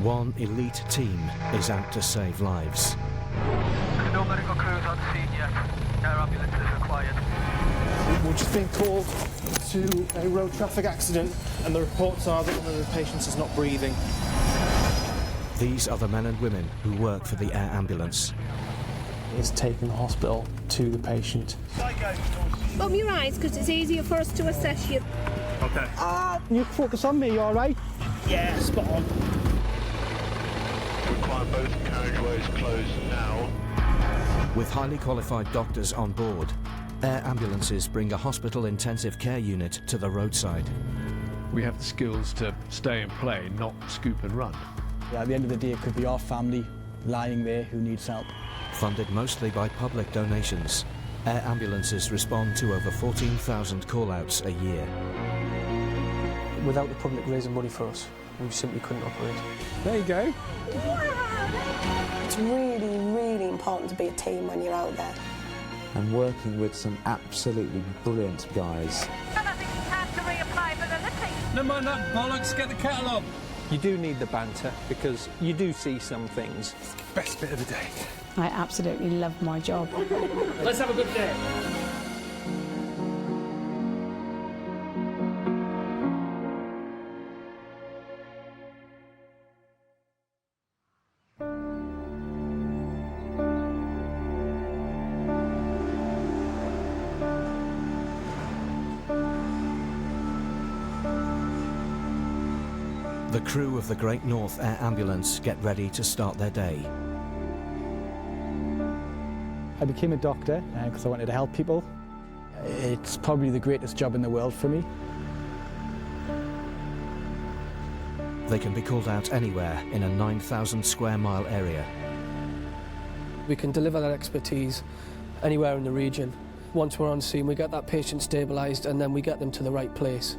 One elite team is out to save lives. There's no medical crews on scene yet. Air ambulance is required. We're just being called to a road traffic accident, and the reports are that one of the patients is not breathing. These are the men and women who work for the air ambulance. It's taking the hospital to the patient. Open your eyes, because it's easier for us to assess you. Okay. You focus on me, you all right? Yeah, spot on. Require both carriageways closed now. With highly qualified doctors on board, air ambulances bring a hospital intensive care unit to the roadside. We have the skills to stay and play, not scoop and run. At the end of the day, it could be our family lying there who needs help. Funded mostly by public donations, air ambulances respond to over 14,000 call-outs a year. Without the public raising money for us, we simply couldn't operate. There you go. It's really, really important to be a team when you're out there. And working with some absolutely brilliant guys. No mind that bollocks, get the kettle up! You do need the banter, because you do see some things. Best bit of the day. I absolutely love my job. Let's have a good day. The crew of the Great North Air Ambulance get ready to start their day. I became a doctor because I wanted to help people. It's probably the greatest job in the world for me. They can be called out anywhere in a 9,000 square mile area. We can deliver that expertise anywhere in the region. Once we're on scene, we get that patient stabilised and then we get them to the right place.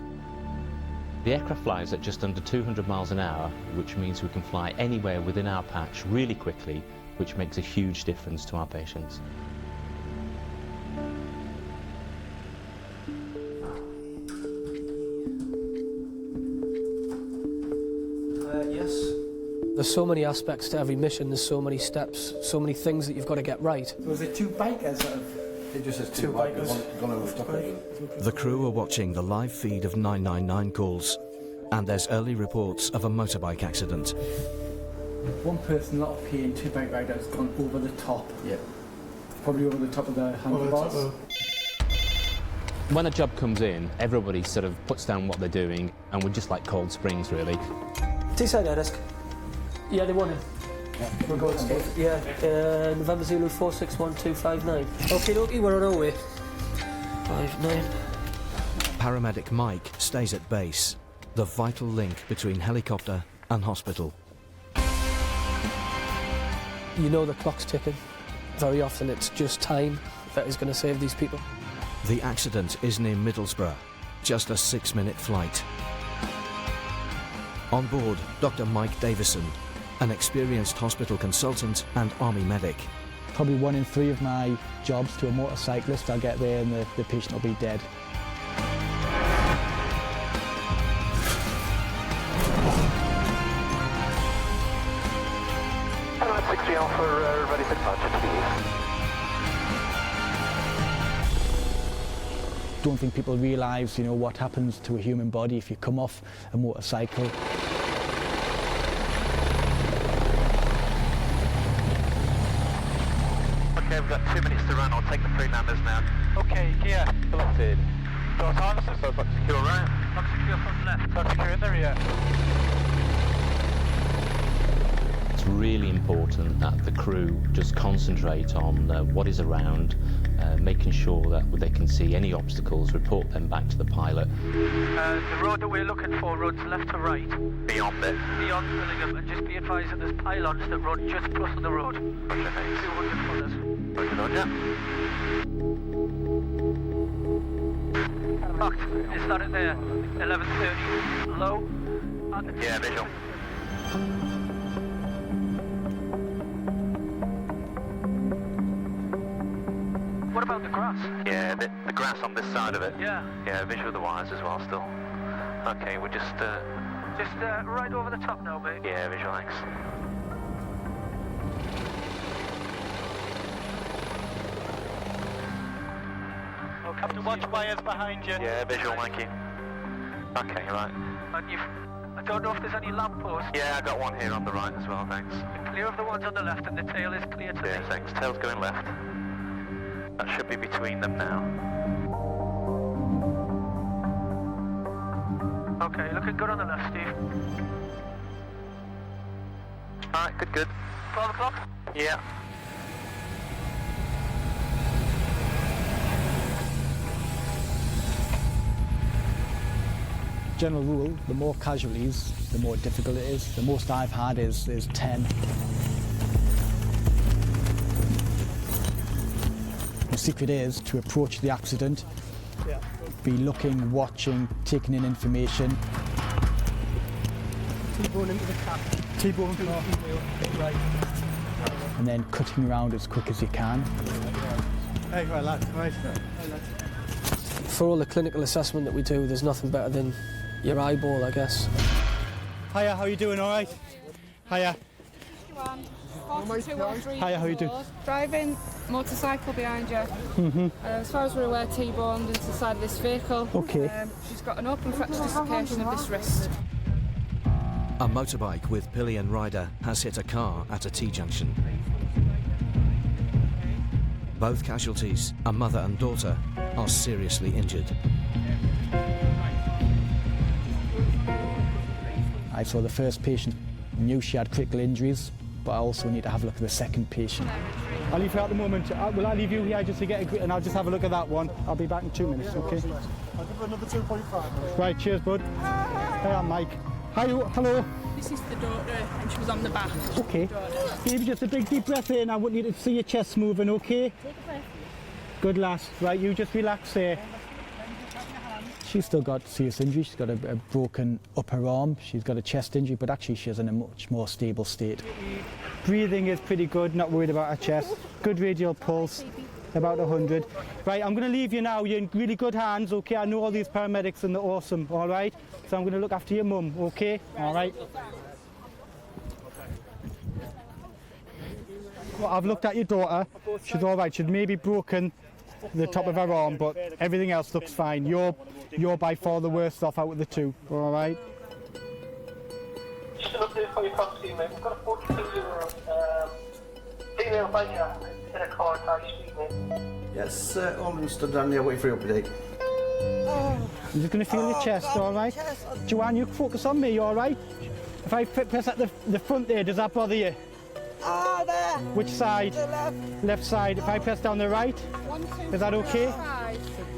The aircraft flies at just under 200 miles an hour, which means we can fly anywhere within our patch really quickly, which makes a huge difference to our patients. Yes. There's so many aspects to every mission, there's so many steps, so many things that you've got to get right. So was it two bikers that have... It just says two bikers. The crew are watching the live feed of 999 calls, and there's early reports of a motorbike accident. One person, a lot of pain, two bike riders gone over the top. Yeah. Probably over the top of the handlebars. When a job comes in, everybody sort of puts down what they're doing, and we're just like Cold Springs, really. T-side air desk. Yeah, they want him. We're going to both. Yeah, November Zulu 461259. Okay, dokie, we're on our way. 59. Paramedic Mike stays at base, the vital link between helicopter and hospital. You know the clock's ticking. Very often it's just time that is going to save these people. The accident is near Middlesbrough, just a 6-minute flight. On board, Dr. Mike Davison, an experienced hospital consultant and army medic. Probably 1 in 3 of my jobs to a motorcyclist, I'll get there and the patient will be dead. Hello, 60 Alpha, ready for departure to the east. Don't think people realise, you know, what happens to a human body if you come off a motorcycle. Okay, we've got 2 minutes to run. I'll take the 3 numbers now. Okay, gear selected. Door times. So box secure right. Box secure from left. Box secure in the rear. It's really important that the crew just concentrate on what is around, making sure that they can see any obstacles, report them back to the pilot. The road that we're looking for runs left to right. Beyond it? Beyond Billingham, and just be advised that there's pylons that run just across the road. Roger, mate. 200 footers. Roger, Roger. Locked. Is that it there? 11:30. Low. Yeah, visual. What about the grass? Yeah, the grass on this side of it. Yeah. Yeah, visual of the wires as well still. Okay, we're just Just right over the top now, mate. Yeah, visual, thanks. Have to watch wires behind you. Yeah, visual, thank you. Okay, right. And I don't know if there's any lampposts. Yeah, I got one here on the right as well, thanks. Clear of the ones on the left, and the tail is clear to Yeah, me. thanks. Tail's going left. That should be between them now. Okay, looking good on the left, Steve. Alright, good. 12 o'clock? Yeah. General rule, the more casualties, the more difficult it is. The most I've had is 10. The secret is to approach the accident, be looking, watching, taking in information. T-bone into the cap. T-bone to right. And then cutting around as quick as you can. Hey, right, lad. Right. For all the clinical assessment that we do, there's nothing better than your eyeball, I guess. Hiya, how you doing? All right? Hiya. 4213. Hiya, how you doing? Driving motorcycle behind you. As far as we're aware, T-boned into the side of this vehicle. Okay. She's got an open fracture dislocation of this wrist. A motorbike with pillion rider has hit a car at a T-junction. Both casualties, a mother and daughter, are seriously injured. I saw the first patient, knew she had critical injuries, but I also need to have a look at the second patient. I'll leave you at the moment. Will I leave you here just to get a grip, and I'll just have a look at that one. I'll be back in 2 minutes, okay? I'll give her another 2.5. Right, cheers, bud. Hey, I'm Mike. Hi, hello. This is the daughter, and she was on the back. Okay. Maybe just a big deep breath in. I want you to see your chest moving, okay? Take a breath. Good lass. Right, you just relax there. She's still got serious injury. She's got a broken upper arm. She's got a chest injury, but actually she's in a much more stable state. Breathing is pretty good, not worried about her chest. Good radial pulse, about 100. Right, I'm going to leave you now. You're in really good hands, okay? I know all these paramedics and they're awesome, all right? So I'm going to look after your mum, okay? All right? Well, I've looked at your daughter. She's all right. She's maybe broken the top of her arm, but everything else looks fine. You're by far the worst off out of the two, all right? Just an update for your property, mate. We've got a 42-year-old female biker in a car at High Street, mate. Yes, all stood down there waiting for your update. I'm just going to feel your chest, all right? Joanne, you focus on me, all right? If I press at the front there, does that bother you? Ah, there. Which side? The left. Left side. If I press down the right, is that okay?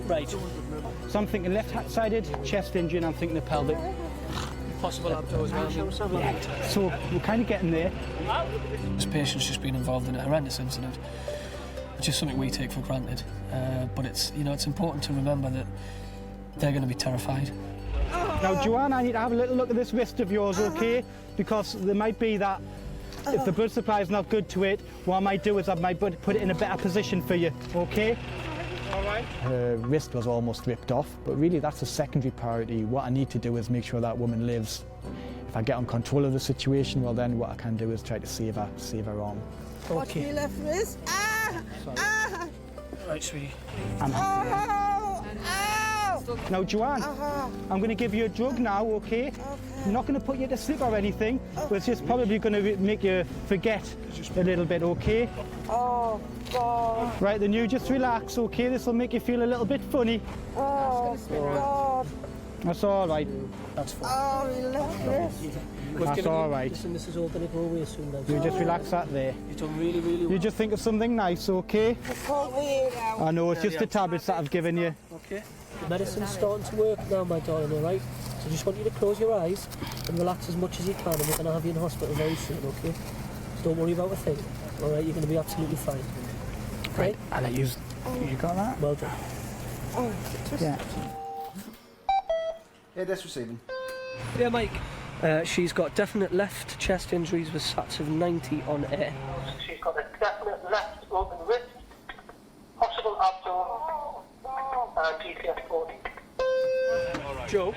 Right. So I'm thinking left-sided chest injury, and I'm thinking the pelvic. Possible abdos around. Yeah. So we're kind of getting there. This patient's just been involved in a horrendous incident, which is something we take for granted. But it's important to remember that they're going to be terrified. Now, Joanne, I need to have a little look at this wrist of yours, okay? Because there might be that if the blood supply is not good to it, what I might do is I might put it in a better position for you, okay? All right. Her wrist was almost ripped off, but really that's a secondary priority. What I need to do is make sure that woman lives. If I get on control of the situation, well then what I can do is try to save her arm. Watch me left wrist. Ah! Ah! Right, sweetie. Now, Joanne, I'm going to give you a drug now, okay? I'm not going to put you to sleep or anything, but it's just probably going to make you forget a little bit, okay? Oh, God. Right, then you just relax, okay? This will make you feel a little bit funny. Oh, God. That's all right. That's fine. Oh, he left wrist. That's all right. Listen, this is all going to go away soon now. You just relax that there. You've done really, really well. You just think of something nice, okay? It's all weird now. I know, it's just the tablets that I've given you. Okay. The medicine's starting to work now, my darling, all right? So I just want you to close your eyes and relax as much as you can, and we're going to have you in hospital very soon, okay? So don't worry about a thing, all right? You're going to be absolutely fine. Right, I'll let you... You got that? Well done. Oh, yeah. Yeah, that's receiving. Yeah, Mike. She's got definite left chest injuries with SATs of 90 on air. She's got a definite left open wrist, possible abdomen, and GTS 40. Joe,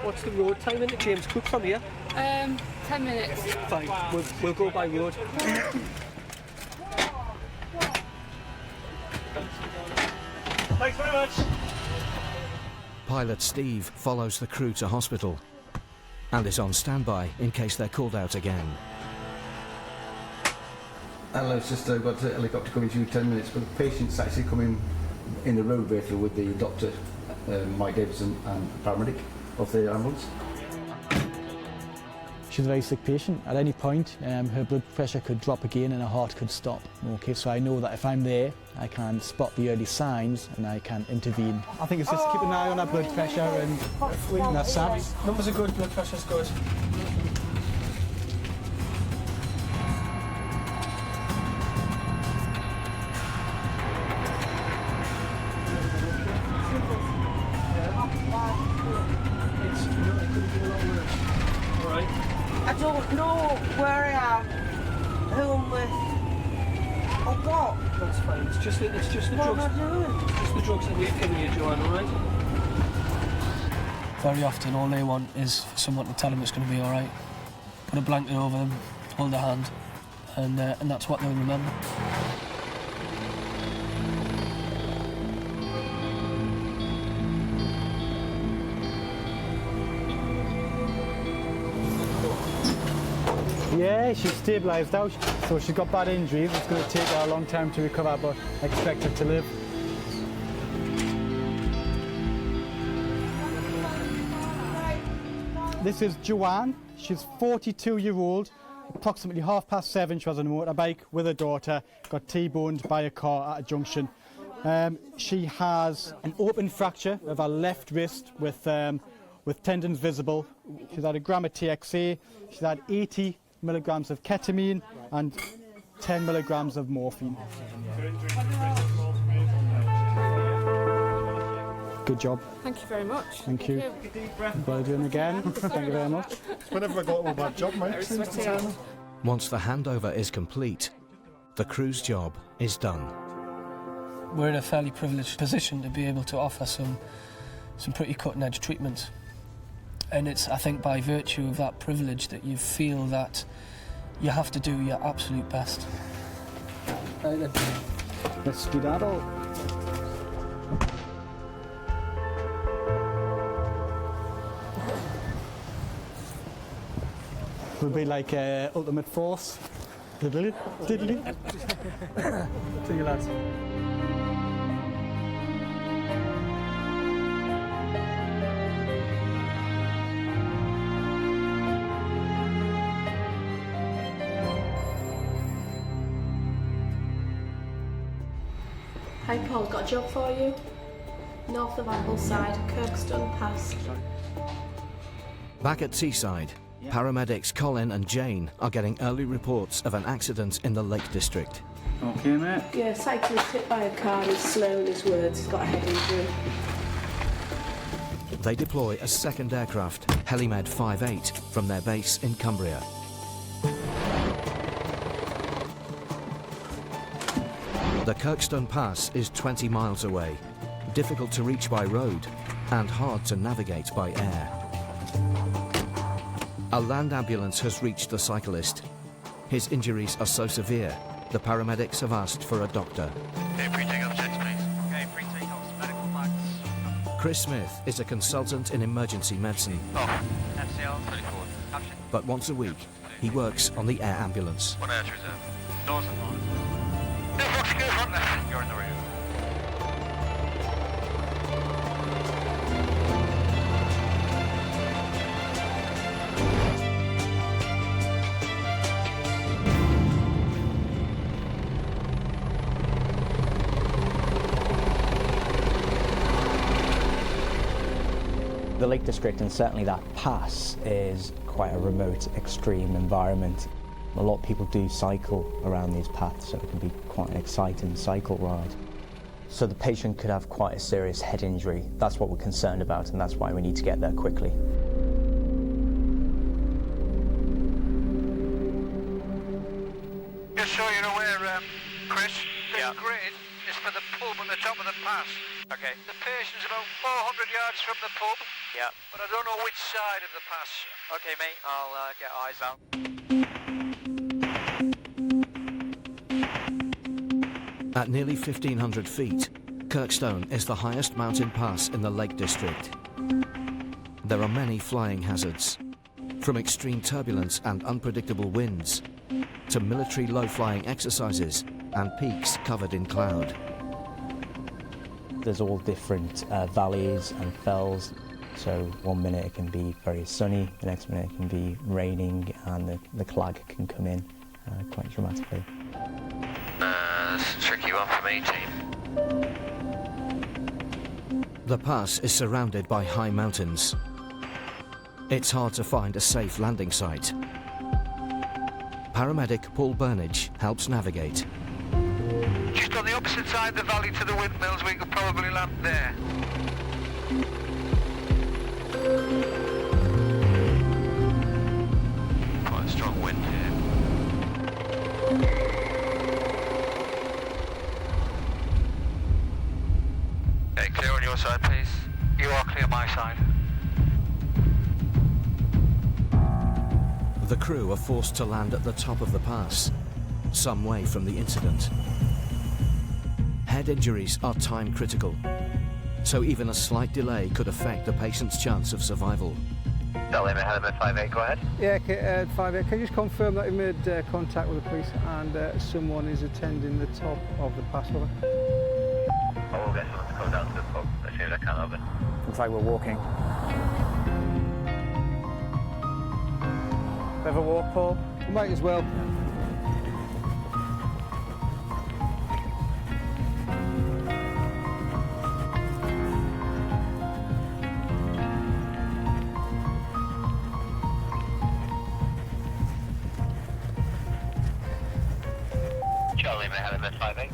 what's the road time into James Cook from here? 10 minutes. Fine, we'll go by road. Thanks very much. Pilot Steve follows the crew to hospital and is on standby in case they're called out again. Hello, sister. I've got a helicopter coming to you in 10 minutes, but the patient's actually coming in the road vehicle with the doctor, Mike Davison, and paramedic of the ambulance. She's a very sick patient. At any point, her blood pressure could drop again and her heart could stop. Okay, so I know that if I'm there, I can spot the early signs and I can intervene. I think it's just keep an eye on her blood pressure and that's that. Numbers are good, blood pressure's good. I don't know where I am, who I'm with, or what. That's fine. It's just the What drugs. am I doing? It's just the drugs that we've given you, Joanne. All right? Very often, all they want is for someone to tell them it's going to be all right. Put a blanket over them, hold their hand, and that's what they'll remember. Yeah, she's stabilised out, so she's got bad injuries. It's going to take her a long time to recover, but I expect her to live. This is Joanne. She's 42-year-old. Approximately 7:30, she was on a motorbike with her daughter, got T-boned by a car at a junction. She has an open fracture of her left wrist with tendons visible. She's had a gram of TXA. She's had 80 milligrams of ketamine and 10 milligrams of morphine. Good job. Thank you very much. Thank you. Well done again. Thank you very much. Whenever I got a bad job, mate. Once the handover is complete, the crew's job is done. We're in a fairly privileged position to be able to offer some pretty cutting-edge treatment. And it's, I think, by virtue of that privilege that you feel that you have to do your absolute best. Let's skedaddle. We'll be like Ultimate Force. Diddly, diddly. See you lads. Hi Paul, got a job for you. North of Ambleside, Kirkstone Pass. Back at Teesside, paramedics Colin and Jane are getting early reports of an accident in the Lake District. Okay, mate. Yeah, cyclist hit by a car, he's slurring his words, he's got a head injury. They deploy a second aircraft, Helimed 58, from their base in Cumbria. The Kirkstone Pass is 20 miles away, difficult to reach by road and hard to navigate by air. A land ambulance has reached the cyclist. His injuries are so severe, the paramedics have asked for a doctor. Okay, pre-takeoff checks, please. Okay, pre-takeoffs, medical flags. Chris Smith is a consultant in emergency medicine, FCL 34. Caption. but once a week he works on the air ambulance. What air reserve? Doors are on. No, Foxy, go front left. You're in the room. The Lake District, and certainly that pass, is quite a remote, extreme environment. A lot of people do cycle around these paths, so it can be quite an exciting cycle ride. So the patient could have quite a serious head injury. That's what we're concerned about, and that's why we need to get there quickly. Just so you're aware, Chris, this grid is for the pub at the top of the pass. Okay. The patient's about 400 yards from the pub. Yeah. But I don't know which side of the pass. Okay, mate. I'll get eyes out. At nearly 1,500 feet, Kirkstone is the highest mountain pass in the Lake District. There are many flying hazards, from extreme turbulence and unpredictable winds to military low-flying exercises and peaks covered in cloud. There's all different valleys and fells. So 1 minute it can be very sunny, the next minute it can be raining, and the clag can come in quite dramatically. That's a tricky one for me, team. The pass is surrounded by high mountains. It's hard to find a safe landing site. Paramedic Paul Burnage helps navigate. Just on the opposite side of the valley to the windmills, we could probably land there. Quite a strong wind here. Okay, clear on your side, please. You are clear on my side. The crew are forced to land at the top of the pass, some way from the incident. Head injuries are time critical, so even a slight delay could affect the patient's chance of survival. Delhi, Mohammed 58, go ahead. Yeah, 58. Can you just confirm that you made contact with the police and someone is attending the top of the pass? Over? I will get someone to come down to the pub as soon as I can, over. Looks like we're walking. Ever walk, Paul? We might as well. Charlie, Mohammed 58.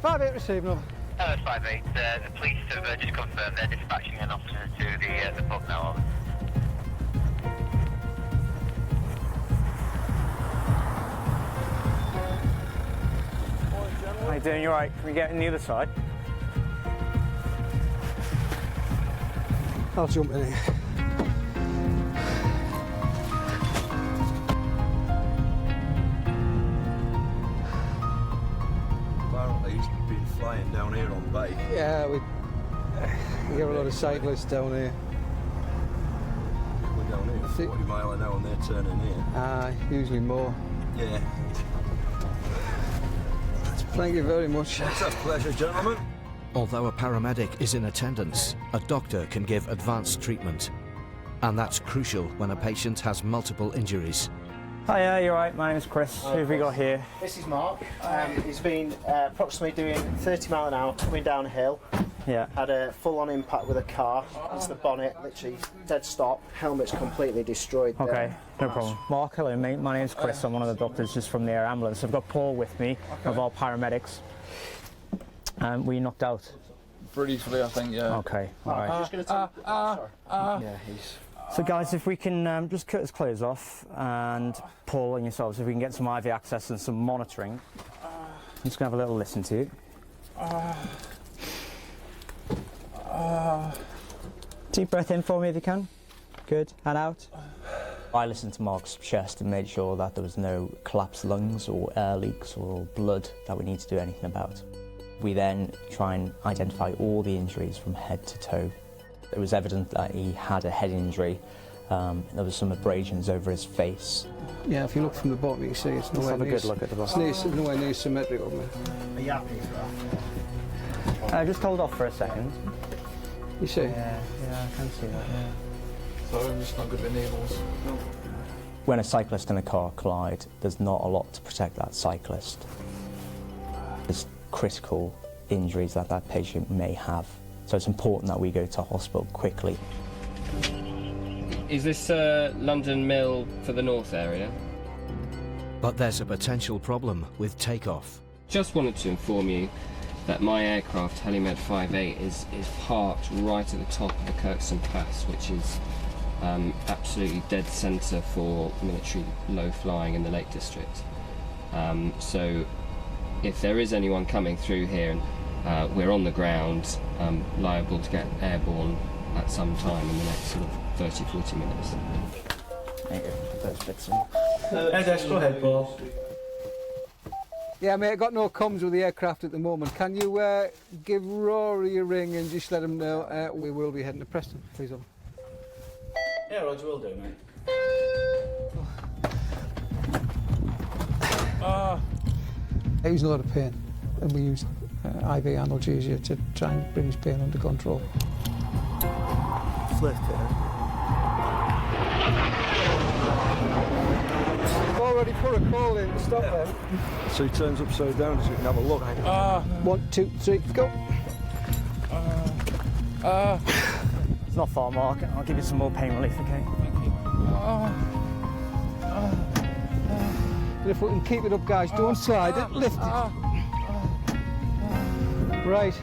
58 received, over. 58, the police have just confirmed they're dispatching an officer to the pub now, over. How you doing? You alright? Can we get on the other side? I'll jump in here. Apparently he's been flying down here on bike. Yeah, we get a lot of cyclists down here. We're down here 40 mile an hour and they're turning here. Usually more. Yeah. Thank you very much. It's a pleasure, gentlemen. Although a paramedic is in attendance, a doctor can give advanced treatment. And that's crucial when a patient has multiple injuries. Hiya, you alright? My name is Chris. Who have we got here? This is Mark. He's been approximately doing 30 mile an hour coming down a hill. Yeah. Had a full-on impact with a car. It's the bonnet, literally dead stop. Helmet's completely destroyed there. Okay, no problem. Mark, hello mate. My name's Chris. I'm one of the doctors just from the air ambulance. I've got Paul with me, of our paramedics. Were you knocked out? Briefly, I think, yeah. Okay, alright. Just going to Yeah, he's... So guys, if we can just cut his clothes off, and Paul and yourselves, if we can get some IV access and some monitoring. I'm just going to have a little listen to you. Deep breath in for me if you can. Good, and out. I listened to Mark's chest and made sure that there was no collapsed lungs or air leaks or blood that we need to do anything about. We then try and identify all the injuries from head to toe. It was evident that he had a head injury. There was some abrasions over his face. Yeah, if you look from the bottom, you can see it's nowhere near. Let's have a good look at the bottom. It's nowhere near symmetrical, man. Are you happy for that? Just hold off for a second. You see? Yeah, I can see that, yeah. Sorry, I'm just not good with needles. When a cyclist and a car collide, there's not a lot to protect that cyclist. There's critical injuries that that patient may have. So it's important that we go to hospital quickly. Is this London Mill for the north area? But there's a potential problem with takeoff. Just wanted to inform you that my aircraft, Helimed 58, is parked right at the top of the Kirkstone Pass, which is absolutely dead centre for military low flying in the Lake District. So if there is anyone coming through here, and we're on the ground, liable to get airborne at some time in the next sort of 30-40 minutes. Those bits in. Go ahead, Paul. Yeah, mate, I've got no comms with the aircraft at the moment. Can you give Rory a ring and just let him know we will be heading to Preston, please? Yeah, Roger, will do, mate. He was in a lot of pain, and we used IV analgesia to try and bring his pain under control. Flip it. We've already put a call in to stop him. So he turns upside down so you can have a look. 1, 2, 3, go. It's not far, Mark. I'll give you some more pain relief, okay? If we can keep it up, guys, don't slide it, lift it. Right,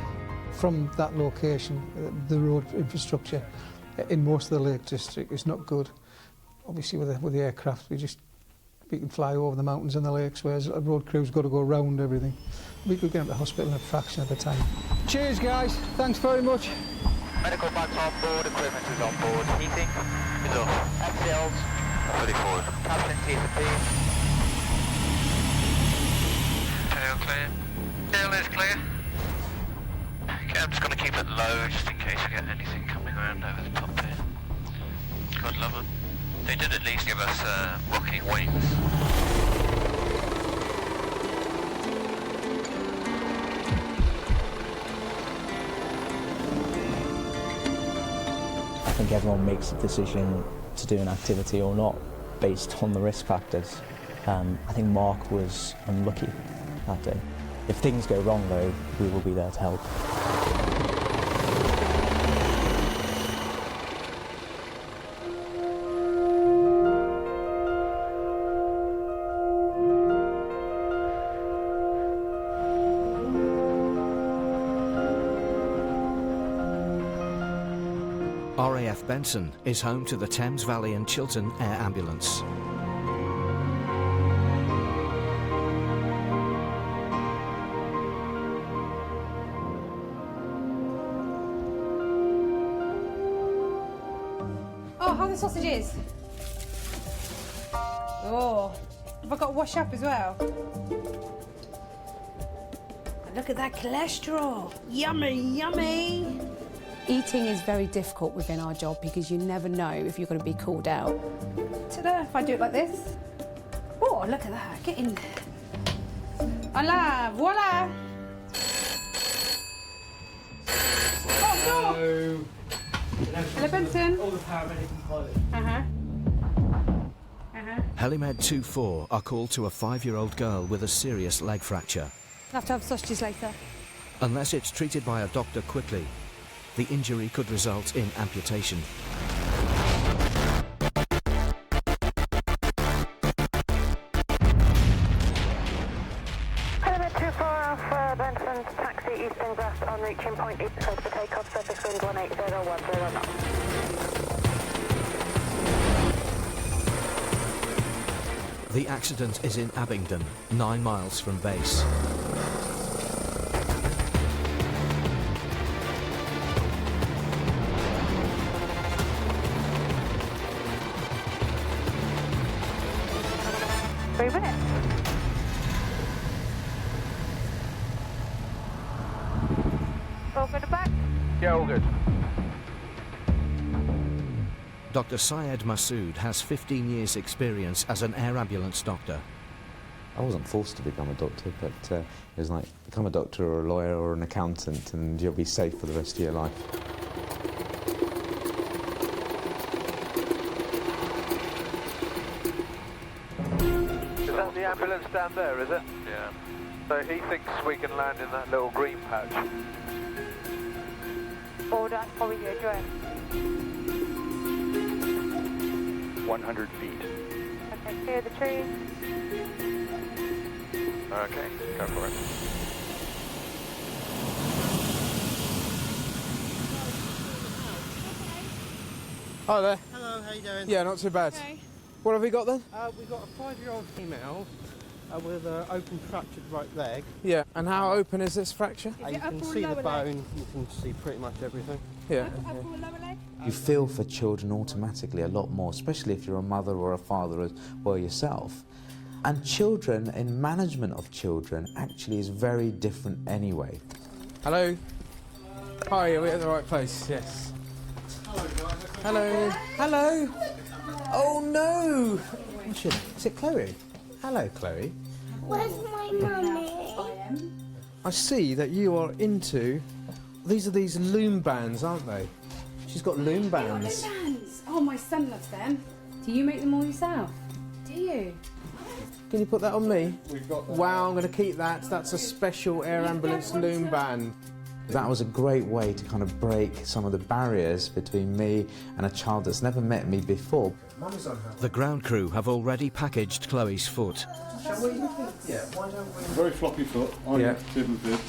from that location, the road infrastructure in most of the Lake District is not good. Obviously, with the aircraft, we can fly over the mountains and the lakes, whereas a road crew's got to go around everything. We could get into hospital in a fraction of the time. Cheers, guys. Thanks very much. Medical bags on board, equipment is on board. Heating is off. Exhales fully forward. Captain T&P. Tail clear. Tail is clear. Okay, I'm just going to keep it low just in case we get anything coming around over the top here. God love them. They did at least give us rocking wings. I think everyone makes a decision to do an activity or not based on the risk factors. I think Mark was unlucky that day. If things go wrong though, we will be there to help. RAF Benson is home to the Thames Valley and Chiltern Air Ambulance. Oh, how are the sausages? Oh, have I got to wash up as well? Look at that cholesterol. Yummy, yummy. Eating is very difficult within our job because you never know if you're going to be called out. Ta-da, if I do it like this. Oh, look at that, get in. Voila, voila. Oh, no. Hello, Benson. All the paramedics and pilots. Helimed 24 are called to a 5-year-old girl with a serious leg fracture. I'll have to have sausages later. Unless it's treated by a doctor quickly, the injury could result in amputation. Helimed 24 Alpha Benson, taxi Eastern Grass on reaching point east coast for takeoff, surface wind 18010 knots. The accident is in Abingdon, 9 miles from base. All good back? Yeah, all good. Dr. SYED MASUD has 15 years' experience as an air ambulance doctor. I wasn't forced to become a doctor, but it was like, become a doctor or a lawyer or an accountant and you'll be safe for the rest of your life. Is that the ambulance down there, is it? Yeah. So he thinks we can land in that little green patch. All done, for your address. 100 feet. Okay, clear the trees. Okay, go for it. Hi there. Hello, how you doing? Yeah, not too bad. Okay. What have we got then? We've got a 5-year-old female with an open fractured right leg. Yeah, and how open is this fracture? You can see the bone, you can see pretty much everything. Yeah. You feel for children automatically a lot more, especially if you're a mother or a father as well yourself. And children, in management of children, actually is very different anyway. Hello? Hi, are we at the right place? Yes. Hello. Hello. Oh no! What's your name? Is it Chloe? Hello, Chloe. Where's my mummy? I see that you are into... These are these loom bands, aren't they? She's got loom bands. Loom bands! Oh, my son loves them. Do you make them all yourself? Do you? Can you put that on me? We've got that. Wow, I'm going to keep that. That's a special air ambulance loom band. That was a great way to kind of break some of the barriers between me and a child that's never met me before. The ground crew have already packaged Chloe's foot. Shall we? Yeah, why don't we... Very floppy foot, Yeah. tib and fib,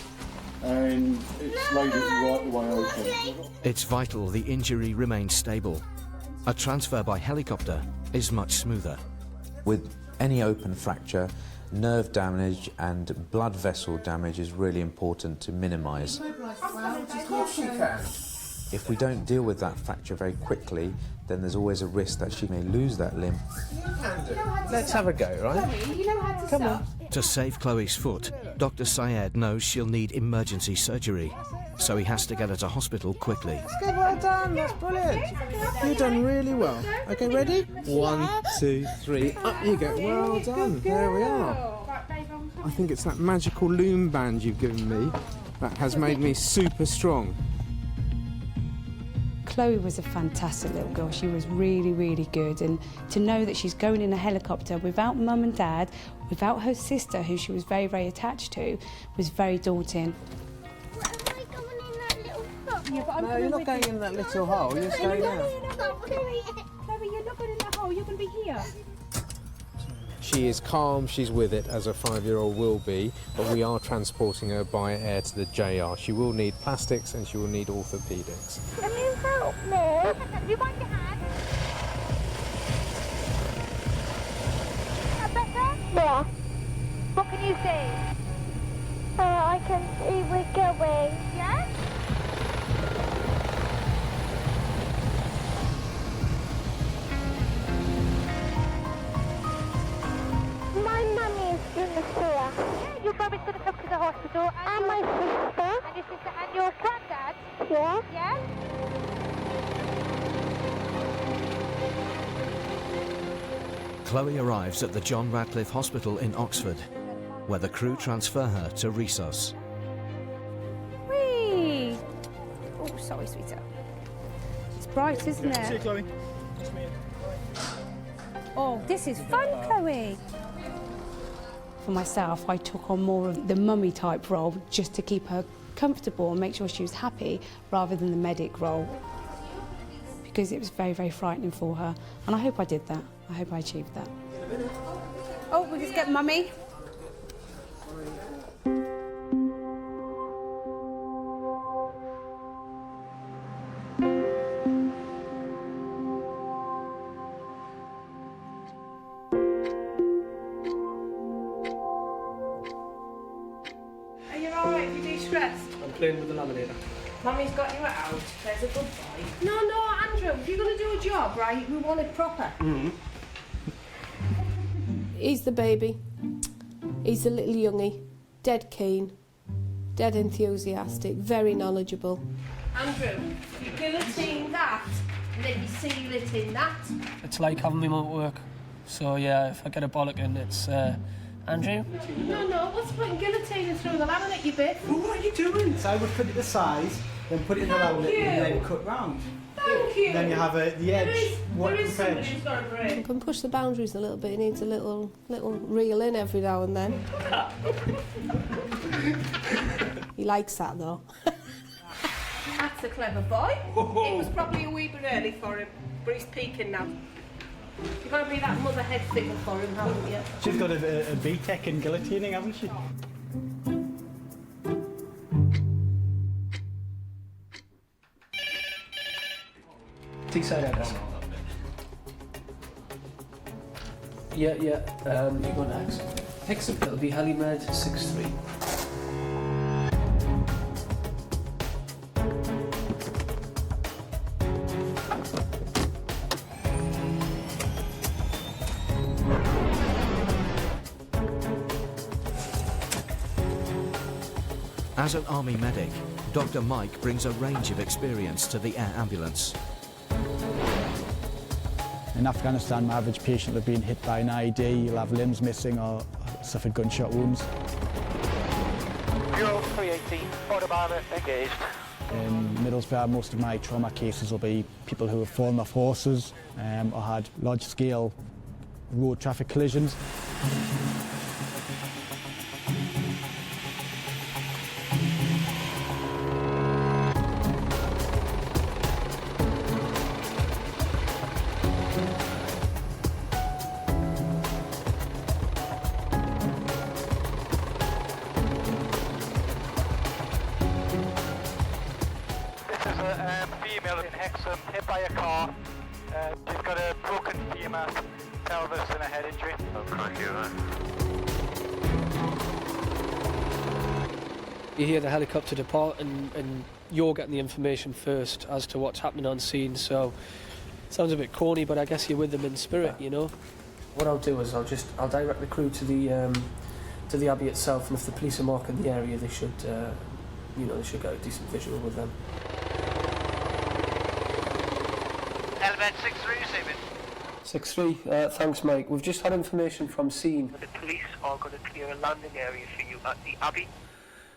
and it's laid it right the way open. It's vital the injury remains stable. A transfer by helicopter is much smoother. With any open fracture, nerve damage and blood vessel damage is really important to minimise. Of course you can. If we don't deal with that fracture very quickly, then there's always a risk that she may lose that limb. Let's have a go, right? You know how to Come on. To save Chloe's foot, Dr. SYED knows she'll need emergency surgery, so he has to get her to hospital quickly. Good, well done, that's brilliant. You've done really well. Okay, ready? 1, 2, 3, up you go. Well done, there we are. I think it's that magical loom band you've given me that has made me super strong. Chloe was a fantastic little girl. She was really, really good. And to know that she's going in a helicopter without mum and dad, without her sister, who she was very, very attached to, was very daunting. Yeah, but No, you're not going in that little hole, you're staying out. Chloe, you're not going in that hole, you're going to be here. She is calm, she's with it, as a 5-year-old will be, but we are transporting her by air to the JR. She will need plastics and she will need orthopaedics. Can you help me? You want your hand? Is that better? Yeah. What can you see? I can see we're going. Yeah? My mummy is in the sewer. Yeah, your mummy's going to come to the hospital. And my sister. And your sister and your granddad. Yeah. Yeah? Chloe arrives at the John Radcliffe Hospital in Oxford, where the crew transfer her to Resus. Whee! Oh, sorry, sweetheart. It's bright, isn't it? See you, Chloe. Oh, this is fun, Chloe. For myself, I took on more of the mummy type role just to keep her comfortable and make sure she was happy rather than the medic role, because it was very, very frightening for her. And I hope I did that. I hope I achieved that. Oh, we can get mummy. Are you alright? Are you de-stressed? I'm playing with the laminator. Mummy's got you out. There's a good boy. No, Andrew, if you're going to do a job, right, we want it proper. Mm-hmm. He's the baby. He's a little youngie. Dead keen. Dead enthusiastic. Very knowledgeable. Andrew, you guillotine that, and then you seal it in that. It's like having me mum at work. So yeah, if I get a bollocking, it's Andrew. No, what's putting guillotining through the laminate, you bit? Well, what are you doing? So I would put it the size, then put it in the laminate, and then cut round. Thank you. Then you have the edge. There is somebody who's got a brain. You can push the boundaries a little bit. He needs a little reel in every now and then. He likes that though. That's a clever boy. It was probably a wee bit early for him, but he's peaking now. You've got to be that mother head figure for him, haven't you? She's got a BTEC in guillotining, hasn't she? T-side address. Yeah, you go next. Hexham, it'll be HeliMed 63. As an army medic, Dr. Mike brings a range of experience to the air ambulance. In Afghanistan, my average patient will have been hit by an IED, he'll have limbs missing or suffered gunshot wounds. 0318, autobahn engaged. In Middlesbrough, most of my trauma cases will be people who have fallen off horses or had large-scale road traffic collisions. Female in Hexham, hit by a car. She's got a broken femur, pelvis and a head injury. Oh, crikey, right. You hear the helicopter depart and you're getting the information first as to what's happening on scene, so it sounds a bit corny, but I guess you're with them in spirit, you know. What I'll do is I'll direct the crew to the Abbey itself, and if the police are marking the area, they should they should get a decent visual with them. Element 63 receiving. 6-3, thanks Mike. We've just had information from scene. The police are going to clear a landing area for you at the Abbey.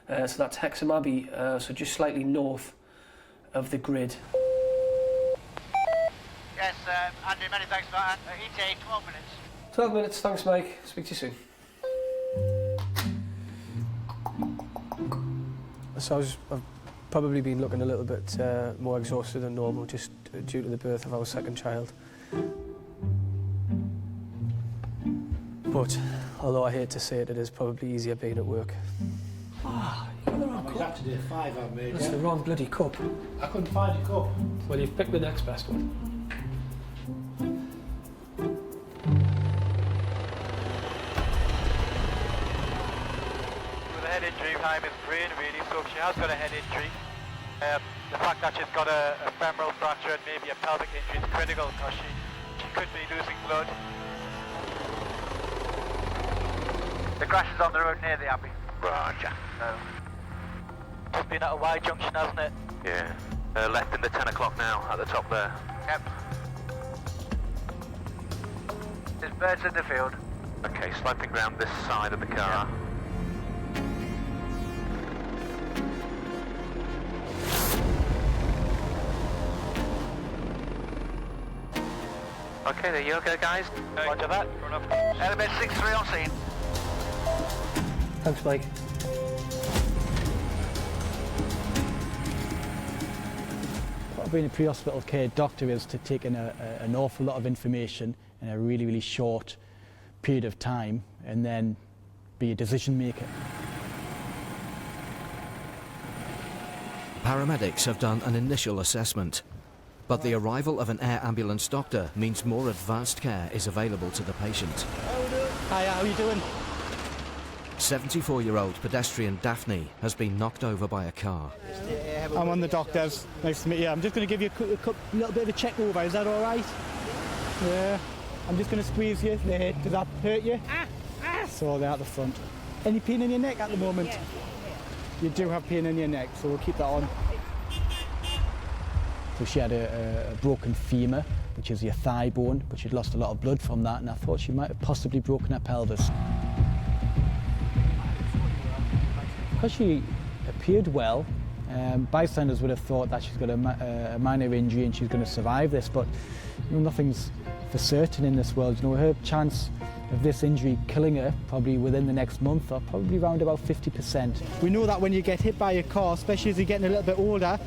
So that's Hexham Abbey, so just slightly north of the grid. Yes, Andy, many thanks for that. ETA, 12 minutes. 12 minutes, thanks Mike. Speak to you soon. So I've probably been looking a little bit more exhausted than normal, just due to the birth of our second child. But although I hate to say it, it is probably easier being at work. Ah, you got the wrong cup. Saturday 5 I've made. That's the wrong bloody cup. I couldn't find a cup. Well, you've picked the next best one. With a head injury, time is brain really, so she has got a head injury. The fact that she's got a femoral fracture and maybe a pelvic injury is critical because she could be losing blood. The crash is on the road near the Abbey. Roger. Just been at a Y junction, hasn't it? Yeah. Left in the 10 o'clock now, at the top there. Yep. There's birds in the field. Okay, sloping round this side of the car. Okay, there you go, guys. Roger that. Element 63 on scene. Thanks, Mike. Part of being a pre-hospital care doctor is to take in an awful lot of information in a really, really short period of time and then be a decision maker. Paramedics have done an initial assessment, but the arrival of an air ambulance doctor means more advanced care is available to the patient. Hi, how are you doing? 74-year-old pedestrian Daphne has been knocked over by a car. I'm on the doctors. Nice to meet you. I'm just going to give you a little bit of a check over. Is that all right? Yeah. I'm just going to squeeze you there. Does that hurt you? So they're at the front. Any pain in your neck at the moment? Yeah. You do have pain in your neck, so we'll keep that on. So she had a broken femur, which is your thigh bone, but she'd lost a lot of blood from that, and I thought she might have possibly broken her pelvis. Because she appeared well, bystanders would have thought that she's got a minor injury and she's going to survive this, but nothing's for certain in this world. Her chance of this injury killing her probably within the next month are probably around about 50%. We know that when you get hit by a car, especially as you're getting a little bit older,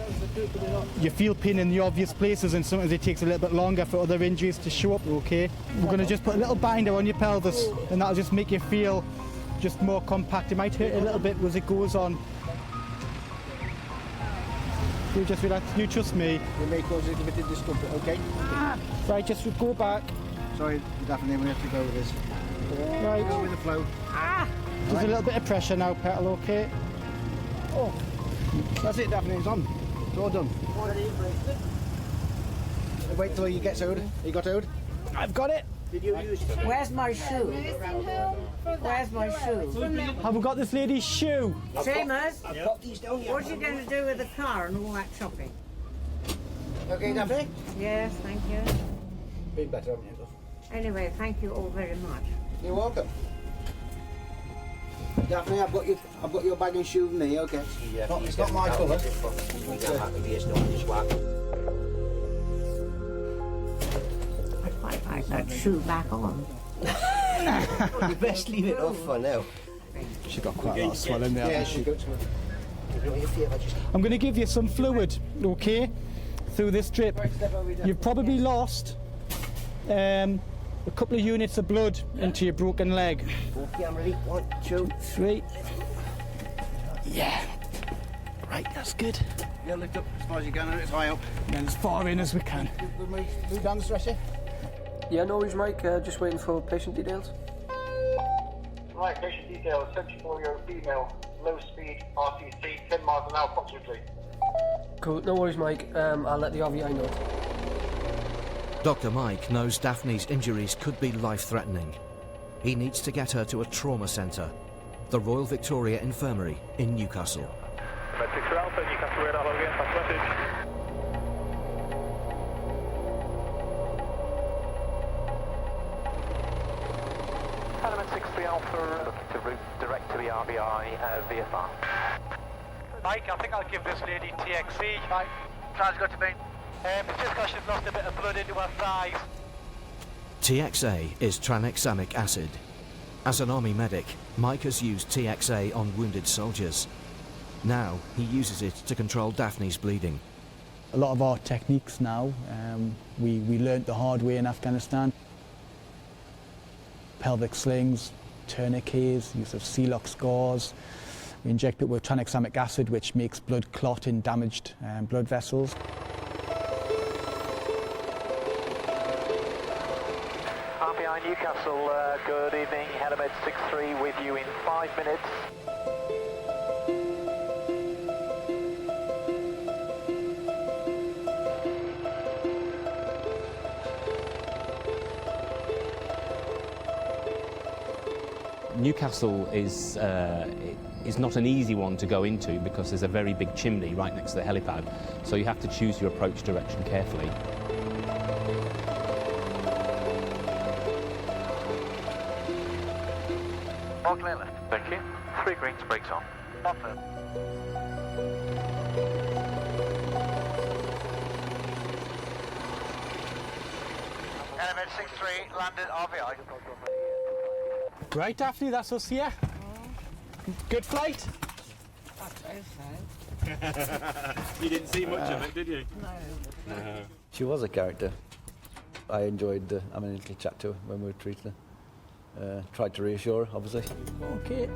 you feel pain in the obvious places, and sometimes it takes a little bit longer for other injuries to show up, okay? We're going to just put a little binder on your pelvis, and that'll just make you feel just more compact. It might hurt a little bit as it goes on. You just relax, you trust me. We'll make those a little bit discomfort, okay? Right, just go back. sorry, definitely we have to go with this. Right. Go with the flow. There's a little bit of pressure now, pedal, okay? Oh, that's it, definitely, it's on. It's all done. Wait till he gets out. You got out? I've got it. Did you use it? Where's my shoe? Where's my shoe? Have we got this lady's shoe? Seamus, I've got these down here. what are you going to do with the car and all that shopping? Okay, Daphne? Yes, thank you. Been better, haven't you? Anyway, thank you all very much. You're welcome. Daphne, I've got your bag and shoe with me, okay? It's not my colour. I quite like that shoe back on. You best leave it off for now. She got quite a lot of swelling there, hasn't she? I'm going to give you some fluid, okay, through this drip. You've probably lost a couple of units of blood into your broken leg. Okay, I'm ready. 1, 2, 3. Yeah. Right, that's good. Yeah, lift up as far as you can, it's high up. And as far in as we can. Move down the stretcher. Yeah, no worries, Mike. Just waiting for patient details. Right, patient details. 74-year-old female, low speed, RTC, 10 miles an hour approximately. Cool, no worries, Mike. I'll let the RVI know. Dr. Mike knows Daphne's injuries could be life-threatening. He needs to get her to a trauma centre, the Royal Victoria Infirmary in Newcastle. Med 6 Alpha, Newcastle radar log again, pass message. Element 63 Alpha, looking to route direct to the RBI VFR. Mike, I think I'll give this lady TXC. Mike, sounds good to me. It's just because she's lost a bit of blood into her thighs. TXA is tranexamic acid. As an army medic, Mike has used TXA on wounded soldiers. Now he uses it to control Daphne's bleeding. A lot of our techniques now, we learnt the hard way in Afghanistan. Pelvic slings, tourniquets, use of C-lock gauze. We inject it with tranexamic acid, which makes blood clot in damaged blood vessels. RBI Newcastle, good evening. Helimed 63 with you in 5 minutes. Newcastle is not an easy one to go into because there's a very big chimney right next to the helipad, so you have to choose your approach direction carefully. Mark lane left. Thank you. 3 greens, brakes on. Off then. Element 63, landed RVI. Right, Daphne, that's us here. Good flight. You didn't see much of it, did you? No. She was a character. I enjoyed having a little chat to her when we were treating her. Tried to reassure her, obviously. Okay.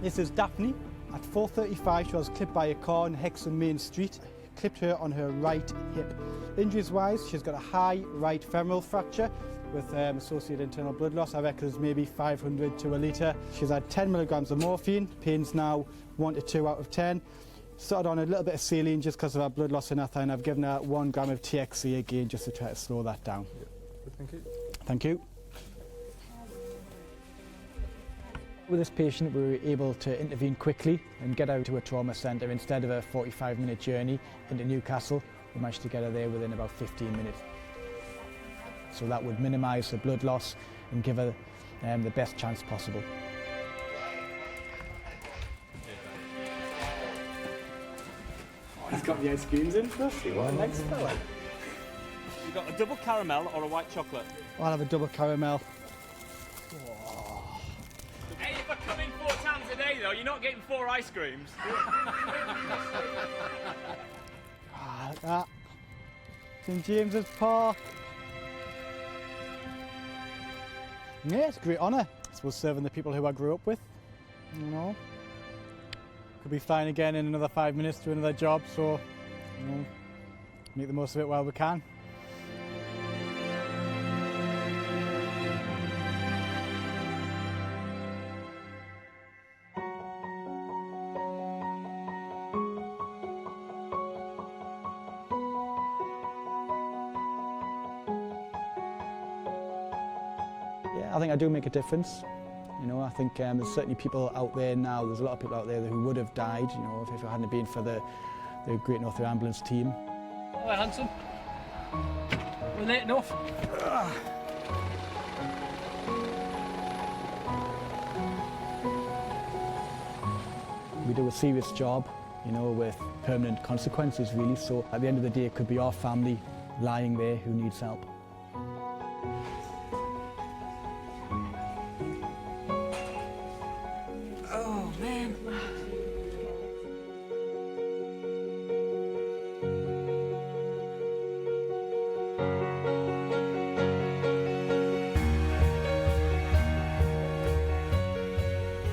This is Daphne. At 4:35, she was clipped by a car on Hexham Main Street. Clipped her on her right hip. Injuries-wise, she's got a high right femoral fracture with associated internal blood loss. I reckon it's maybe 500 to a litre. She's had 10 milligrams of morphine. Pain's now 1 to 2 out of 10. Started on a little bit of saline just because of her blood loss in her thigh, and I've given her 1 gram of TXC again just to try to slow that down. Thank you. Thank you. With this patient, we were able to intervene quickly and get her to a trauma centre. Instead of a 45-minute journey into Newcastle, we managed to get her there within about 15 minutes. So that would minimise the blood loss and give her the best chance possible. He's got the ice creams in for us. What a nice fella. You got a double caramel or a white chocolate? I'll have a double caramel. Hey, if I come in 4 times a day though, you're not getting 4 ice creams. Look at that. St James's Park. Yeah, it's a great honour. I suppose serving the people who I grew up with, you know. Could be flying again in another 5 minutes to another job, so you know, make the most of it while we can. Yeah, I think I do make a difference. You know, I think there's certainly people out there now, there's a lot of people out there who would have died, you know, if it hadn't been for the Great North Ambulance team. Hi, handsome. We're late enough. We do a serious job, you know, with permanent consequences really, so at the end of the day it could be our family lying there who needs help. Oh, man.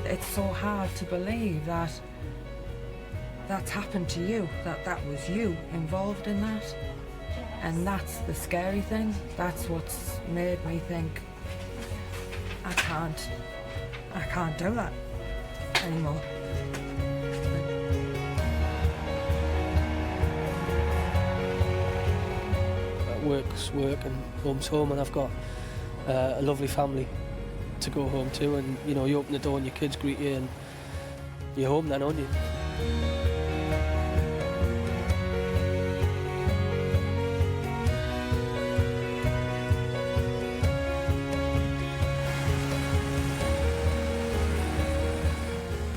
It's so hard to believe that that's happened to you, that was you involved in that. And that's the scary thing. That's what's made me think I can't do that anymore. Work's work and home's home, and I've got a lovely family to go home to, and you know, you open the door and your kids greet you and you're home then, aren't you?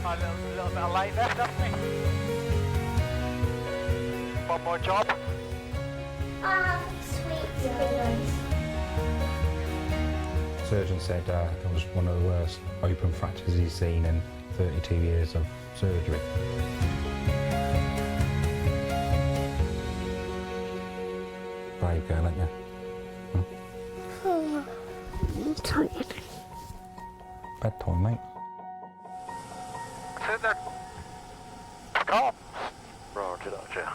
A little bit of light left, haven't we? One more job. Sweet. Surgeon said it was one of the worst open fractures he's seen in 32 years of surgery. Brave girl, aren't you? I'm tired. Bedtime, mate. Sit there. Stop. Roger, Roger.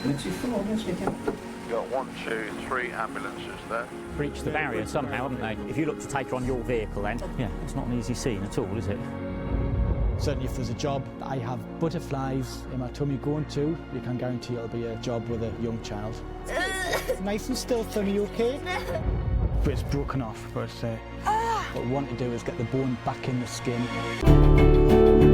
You've got 1, 2, 3 ambulances there. Breached the barrier somehow, haven't they? If you look to take her on your vehicle then, yeah, it's not an easy scene at all, is it? Certainly if there's a job that I have butterflies in my tummy going to, you can guarantee it'll be a job with a young child. Nice and still for me, okay? But it's broken off, but what we want to do is get the bone back in the skin.